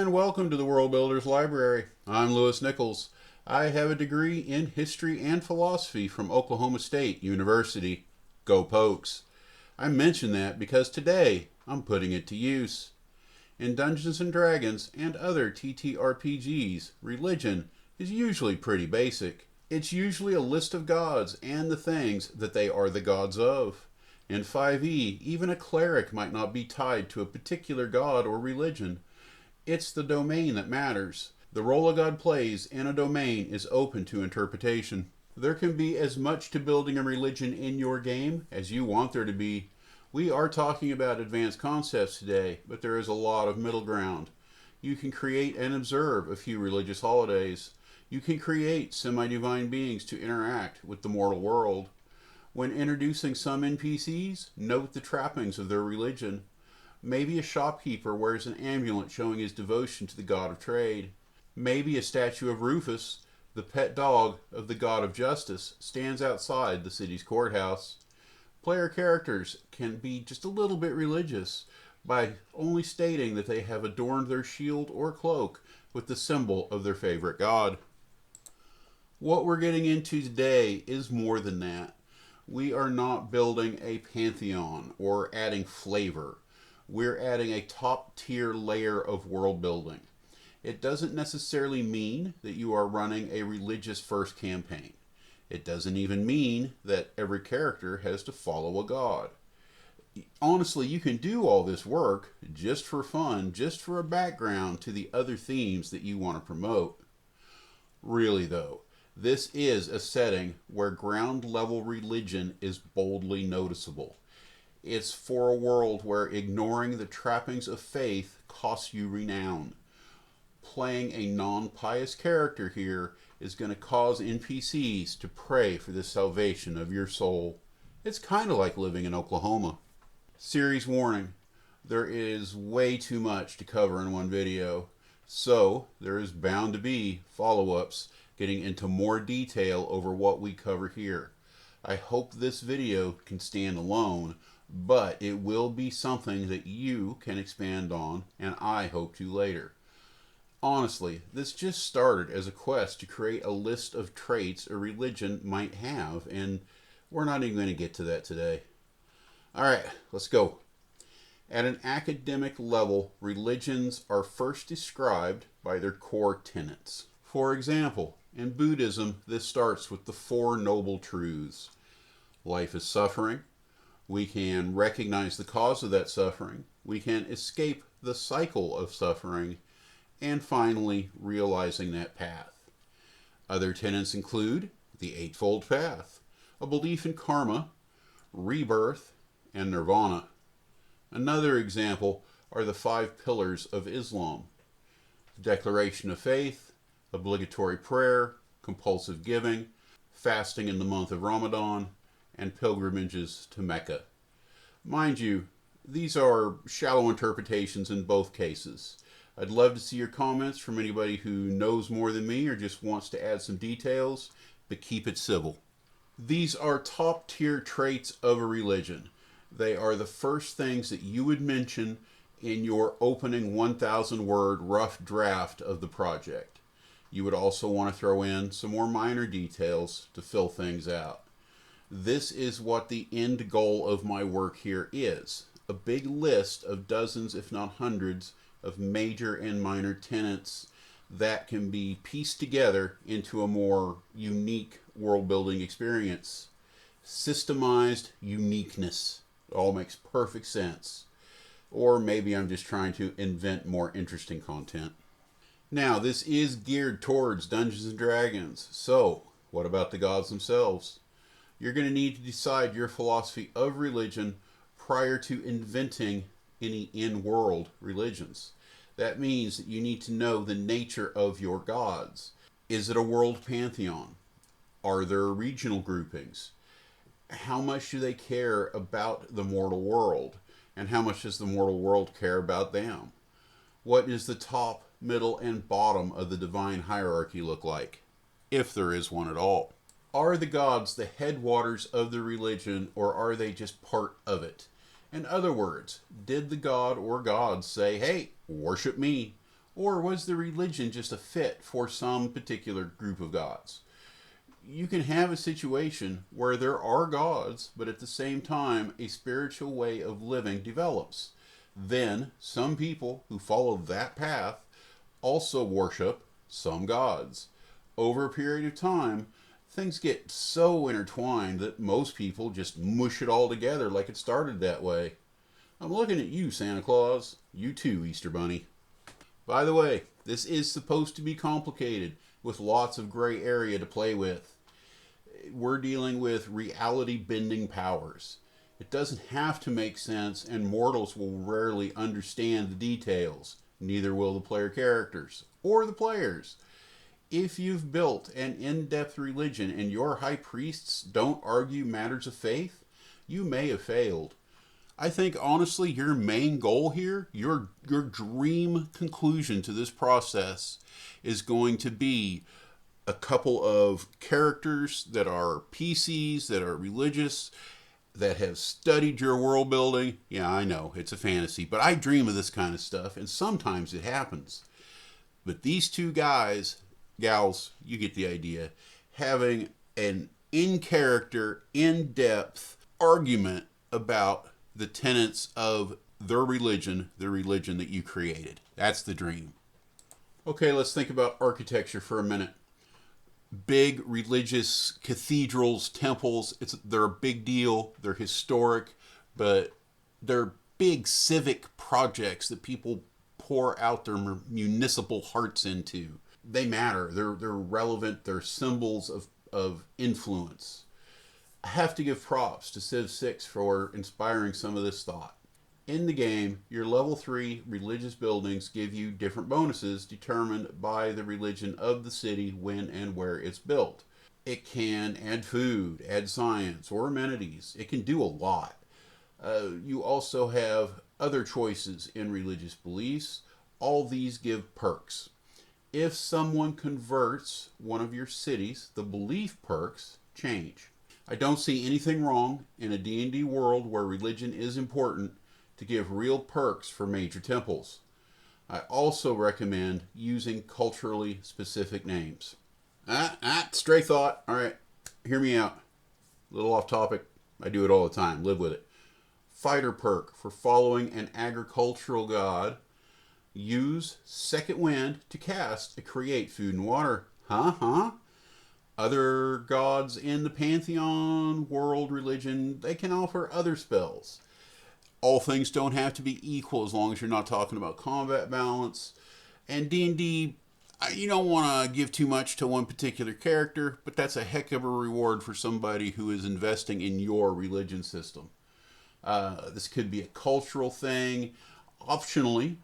and welcome to the World Builders Library. I'm Lewis Nichols. I have a degree in history and philosophy from Oklahoma State University. Go Pokes! I mention that because today I'm putting it to use. In Dungeons and Dragons and other TTRPGs, religion is usually pretty basic. It's usually a list of gods and the things that they are the gods of. In 5e, even a cleric might not be tied to a particular god or religion. It's the domain that matters. The role a god plays in a domain is open to interpretation. There can be as much to building a religion in your game as you want there to be. We are talking about advanced concepts today, but there is a lot of middle ground. You can create and observe a few religious holidays. You can create semi-divine beings to interact with the mortal world. When introducing some NPCs, note the trappings of their religion. Maybe a shopkeeper wears an amulet showing his devotion to the god of trade. Maybe a statue of Rufus, the pet dog of the god of justice, stands outside the city's courthouse. Player characters can be just a little bit religious by only stating that they have adorned their shield or cloak with the symbol of their favorite god. What we're getting into today is more than that. We are not building a pantheon or adding flavor. We're adding a top-tier layer of world building. It doesn't necessarily mean that you are running a religious-first campaign. It doesn't even mean that every character has to follow a god. Honestly, you can do all this work just for fun, just for a background to the other themes that you want to promote. Really, though, this is a setting where ground-level religion is boldly noticeable. It's for a world where ignoring the trappings of faith costs you renown. Playing a non-pious character here is going to cause NPCs to pray for the salvation of your soul. It's kind of like living in Oklahoma. Series warning: there is way too much to cover in one video, so there is bound to be follow-ups getting into more detail over what we cover here. I hope this video can stand alone, but it will be something that you can expand on, and I hope to later. Honestly, this just started as a quest to create a list of traits a religion might have, and we're not even going to get to that today. Alright, let's go. At an academic level, religions are first described by their core tenets. For example, in Buddhism, this starts with the Four Noble Truths. Life is suffering. We can recognize the cause of that suffering. We can escape the cycle of suffering. And finally, realizing that path. Other tenets include the Eightfold Path, a belief in karma, rebirth, and nirvana. Another example are the 5 pillars of Islam: the Declaration of Faith, obligatory prayer, compulsive giving, fasting in the month of Ramadan, and pilgrimages to Mecca. Mind you, these are shallow interpretations in both cases. I'd love to see your comments from anybody who knows more than me or just wants to add some details, but keep it civil. These are top-tier traits of a religion. They are the first things that you would mention in your opening 1,000-word rough draft of the project. You would also want to throw in some more minor details to fill things out. This is what the end goal of my work here is: a big list of dozens, if not hundreds, of major and minor tenets that can be pieced together into a more unique world-building experience. Systemized uniqueness. It all makes perfect sense. Or maybe I'm just trying to invent more interesting content. Now, this is geared towards Dungeons and Dragons, so what about the gods themselves? You're going to need to decide your philosophy of religion prior to inventing any in-world religions. That means that you need to know the nature of your gods. Is it a world pantheon? Are there regional groupings? How much do they care about the mortal world? And how much does the mortal world care about them? What is the top, middle, and bottom of the divine hierarchy look like, if there is one at all? Are the gods the headwaters of the religion, or are they just part of it? In other words, did the god or gods say, hey, worship me? Or was the religion just a fit for some particular group of gods? You can have a situation where there are gods, but at the same time, a spiritual way of living develops. Then, some people who follow that path also worship some gods. Over a period of time, things get so intertwined that most people just mush it all together like it started that way. I'm looking at you, Santa Claus. You too, Easter Bunny. By the way, this is supposed to be complicated with lots of gray area to play with. We're dealing with reality bending powers. It doesn't have to make sense, and mortals will rarely understand the details. Neither will the player characters or the players. If you've built an in-depth religion and your high priests don't argue matters of faith, you may have failed. I think honestly your main goal here, your dream conclusion to this process is going to be a couple of characters that are PCs, that are religious, that have studied your world building. Yeah, I know, it's a fantasy, but I dream of this kind of stuff, and sometimes it happens. But these two guys, gals, you get the idea, having an in-character, in-depth argument about the tenets of their religion, the religion that you created. That's the dream. Okay, let's think about architecture for a minute. Big religious cathedrals, temples, they're a big deal. They're historic, but they're big civic projects that people pour out their municipal hearts into. They matter. They're relevant. They're symbols of influence. I have to give props to Civ 6 for inspiring some of this thought. In the game, your level 3 religious buildings give you different bonuses determined by the religion of the city, when and where it's built. It can add food, add science, or amenities. It can do a lot. You also have other choices in religious beliefs. All these give perks. If someone converts one of your cities, the belief perks change. I don't see anything wrong in a D&D world where religion is important to give real perks for major temples. I also recommend using culturally specific names. Stray thought. All right, hear me out. A little off topic. I do it all the time. Live with it. Fighter perk for following an agricultural god. Use Second Wind to cast to create food and water. Other gods in the pantheon, world, religion, they can offer other spells. All things don't have to be equal as long as you're not talking about combat balance. And D&D, you don't want to give too much to one particular character, but that's a heck of a reward for somebody who is investing in your religion system. This could be a cultural thing. Optionally,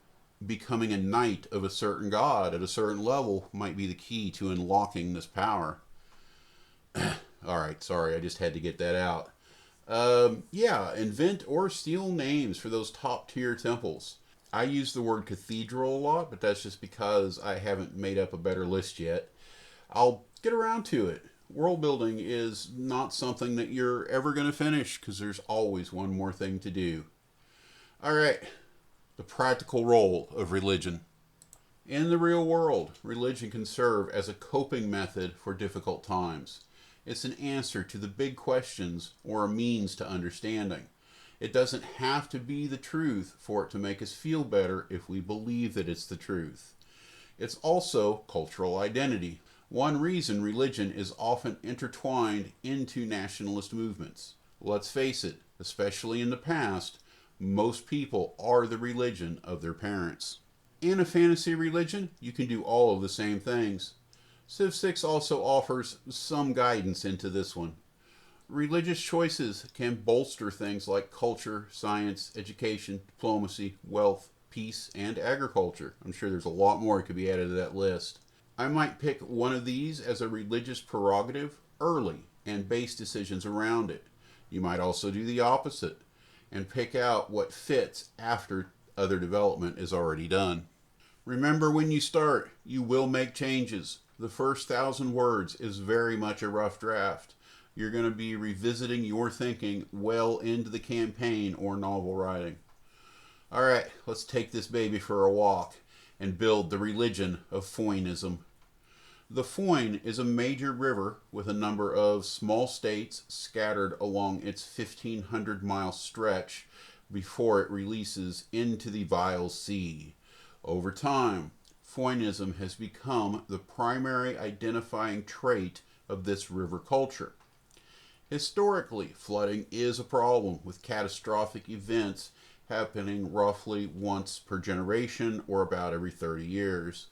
becoming a knight of a certain god at a certain level might be the key to unlocking this power. All right, sorry, I just had to get that out. Invent or steal names for those top tier temples. I use the word cathedral a lot, but that's just because I haven't made up a better list yet. I'll get around to it. World building is not something that you're ever going to finish because there's always one more thing to do. All right, the practical role of religion. In the real world, religion can serve as a coping method for difficult times. It's an answer to the big questions or a means to understanding. It doesn't have to be the truth for it to make us feel better if we believe that it's the truth. It's also cultural identity. One reason religion is often intertwined into nationalist movements. Let's face it, especially in the past, most people are the religion of their parents. In a fantasy religion, you can do all of the same things. Civ 6 also offers some guidance into this one. Religious choices can bolster things like culture, science, education, diplomacy, wealth, peace, and agriculture. I'm sure there's a lot more that could be added to that list. I might pick one of these as a religious prerogative early and base decisions around it. You might also do the opposite and pick out what fits after other development is already done. Remember, when you start, you will make changes. The first 1,000 words is very much a rough draft. You're going to be revisiting your thinking well into the campaign or novel writing. All right, let's take this baby for a walk. and build the religion of Foynism. The Foyne is a major river with a number of small states scattered along its 1,500-mile stretch before it releases into the Vile Sea. Over time, Foynism has become the primary identifying trait of this river culture. Historically, flooding is a problem, with catastrophic events happening roughly once per generation or about every 30 years.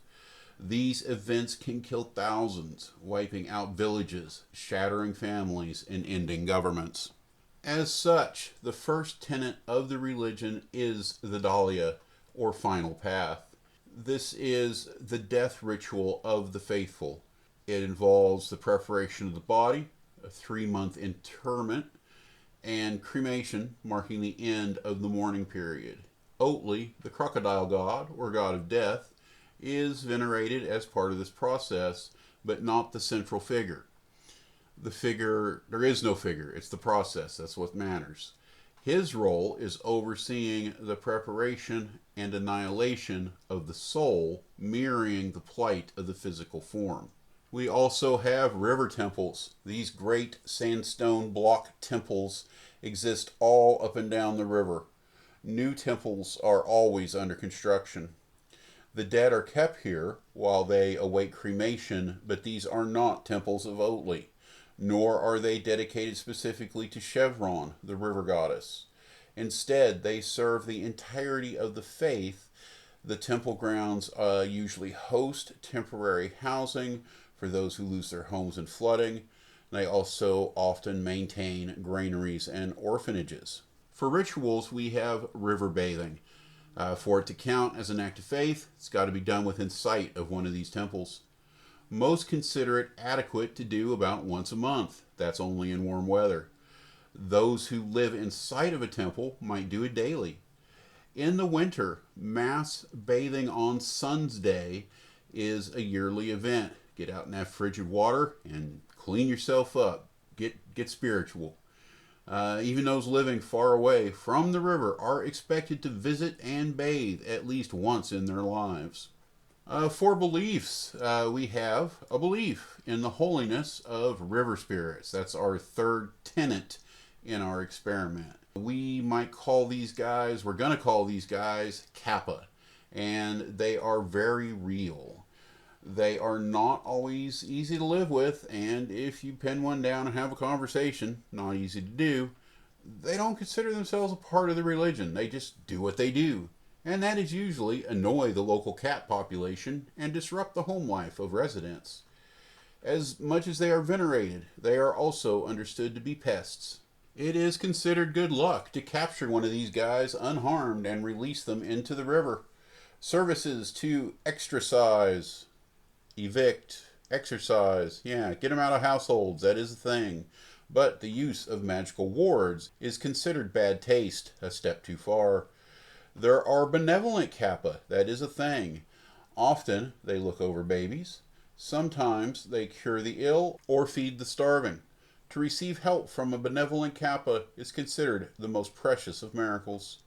These events can kill thousands, wiping out villages, shattering families, and ending governments. As such, the first tenet of the religion is the Dahlia, or final path. This is the death ritual of the faithful. It involves the preparation of the body, a 3-month interment, and cremation, marking the end of the mourning period. Oatley, the crocodile god, or god of death, is venerated as part of this process, but not the central figure. There is no figure, it's the process, that's what matters. His role is overseeing the preparation and annihilation of the soul, mirroring the plight of the physical form. We also have river temples. These great sandstone block temples exist all up and down the river. New temples are always under construction. The dead are kept here while they await cremation, but these are not temples of Oatley, nor are they dedicated specifically to Chevron, the river goddess. Instead, they serve the entirety of the faith. The temple grounds usually host temporary housing for those who lose their homes in flooding. They also often maintain granaries and orphanages. For rituals, we have river bathing. For it to count as an act of faith, it's got to be done within sight of one of these temples. Most consider it adequate to do about once a month. That's only in warm weather. Those who live in sight of a temple might do it daily. In the winter, mass bathing on Sun's Day is a yearly event. Get out in that frigid water and clean yourself up. Get spiritual. Even those living far away from the river are expected to visit and bathe at least once in their lives. For beliefs, we have a belief in the holiness of river spirits. That's our third tenet in our experiment. We're going to call these guys Kappa, and they are very real. They are not always easy to live with, and if you pin one down and have a conversation, not easy to do, they don't consider themselves a part of the religion. They just do what they do. And that is usually annoy the local cat population and disrupt the home life of residents. As much as they are venerated, they are also understood to be pests. It is considered good luck to capture one of these guys unharmed and release them into the river. Services to exorcise, evict, exorcise, get them out of households, that is a thing. But the use of magical wards is considered bad taste, a step too far. There are benevolent kappa, that is a thing. Often they look over babies. Sometimes they cure the ill or feed the starving. To receive help from a benevolent kappa is considered the most precious of miracles.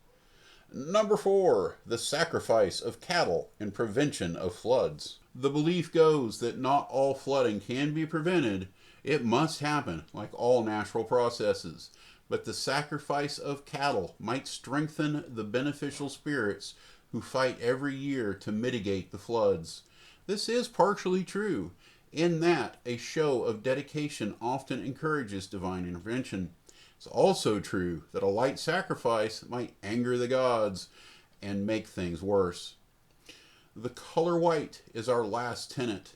Number 4, the sacrifice of cattle in prevention of floods. The belief goes that not all flooding can be prevented. It must happen, like all natural processes. But the sacrifice of cattle might strengthen the beneficial spirits who fight every year to mitigate the floods. This is partially true, in that a show of dedication often encourages divine intervention. It's also true that a light sacrifice might anger the gods and make things worse. The color white is our last tenet.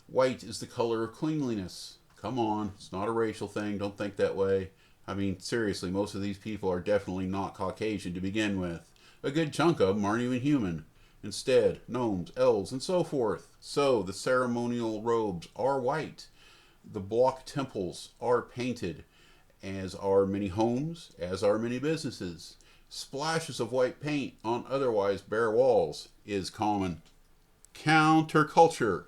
White is the color of cleanliness. Come on, it's not a racial thing, don't think that way. I mean, seriously, most of these people are definitely not Caucasian to begin with. A good chunk of them aren't even human. Instead, gnomes, elves, and so forth. So, the ceremonial robes are white. The block temples are painted, as are many homes, as are many businesses. Splashes of white paint on otherwise bare walls is common. Counterculture.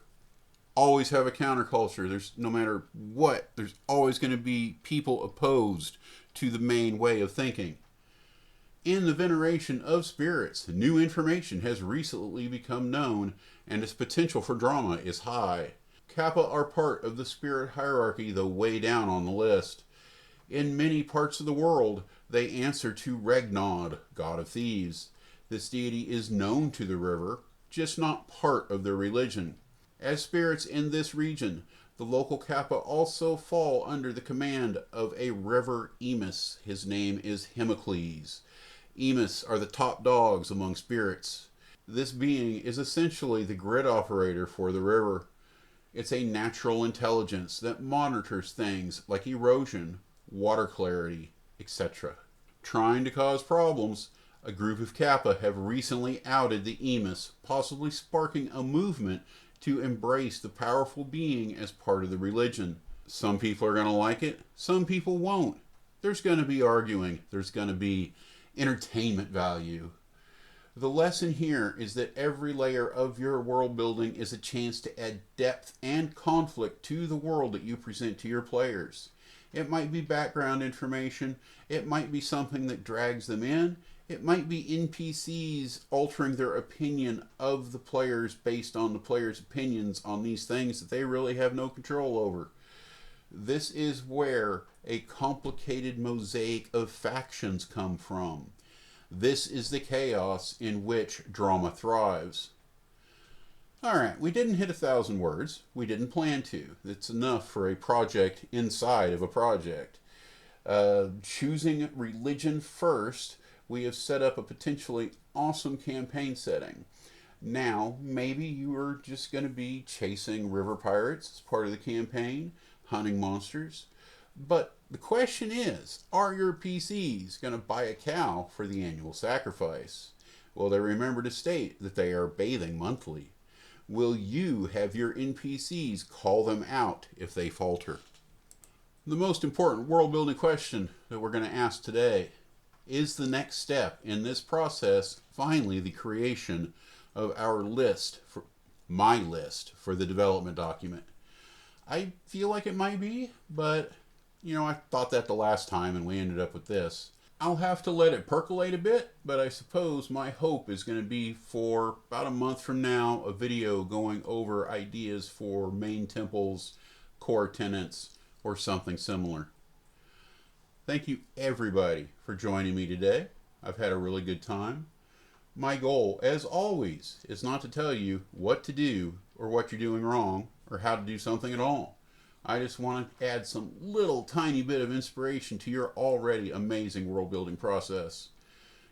Always have a counterculture. No matter what, there's always going to be people opposed to the main way of thinking. In the veneration of spirits, new information has recently become known, and its potential for drama is high. Kappa are part of the spirit hierarchy, though way down on the list. In many parts of the world, they answer to Regnod, god of thieves. This deity is known to the river, just not part of their religion. As spirits in this region, the local Kappa also fall under the command of a river Emus. His name is Hemocles. Emus are the top dogs among spirits. This being is essentially the grid operator for the river. It's a natural intelligence that monitors things like erosion, water clarity, etc. Trying to cause problems, a group of Kappa have recently outed the Emus, possibly sparking a movement to embrace the powerful being as part of the religion. Some people are going to like it, some people won't. There's going to be arguing, there's going to be entertainment value. The lesson here is that every layer of your world building is a chance to add depth and conflict to the world that you present to your players. It might be background information, it might be something that drags them in, it might be NPCs altering their opinion of the players based on the players' opinions on these things that they really have no control over. This is where a complicated mosaic of factions come from. This is the chaos in which drama thrives. Alright, we didn't hit 1,000 words. We didn't plan to. It's enough for a project inside of a project. Choosing religion first, we have set up a potentially awesome campaign setting. Now, maybe you are just going to be chasing river pirates as part of the campaign, hunting monsters. But the question is, are your PCs going to buy a cow for the annual sacrifice? Will they remember to state that they are bathing monthly? Will you have your NPCs call them out if they falter? The most important world building question that we're going to ask today is the next step in this process finally the creation of our list, for my list for the development document. I feel like it might be, but I thought that the last time and we ended up with this. I'll have to let it percolate a bit, but I suppose my hope is going to be for about a month from now, a video going over ideas for main temples, core tenants, or something similar. Thank you everybody for joining me today. I've had a really good time. My goal, as always, is not to tell you what to do or what you're doing wrong or how to do something at all. I just want to add some little tiny bit of inspiration to your already amazing world building process.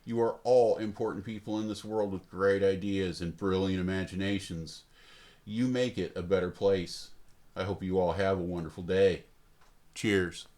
You are all important people in this world with great ideas and brilliant imaginations. You make it a better place. I hope you all have a wonderful day. Cheers.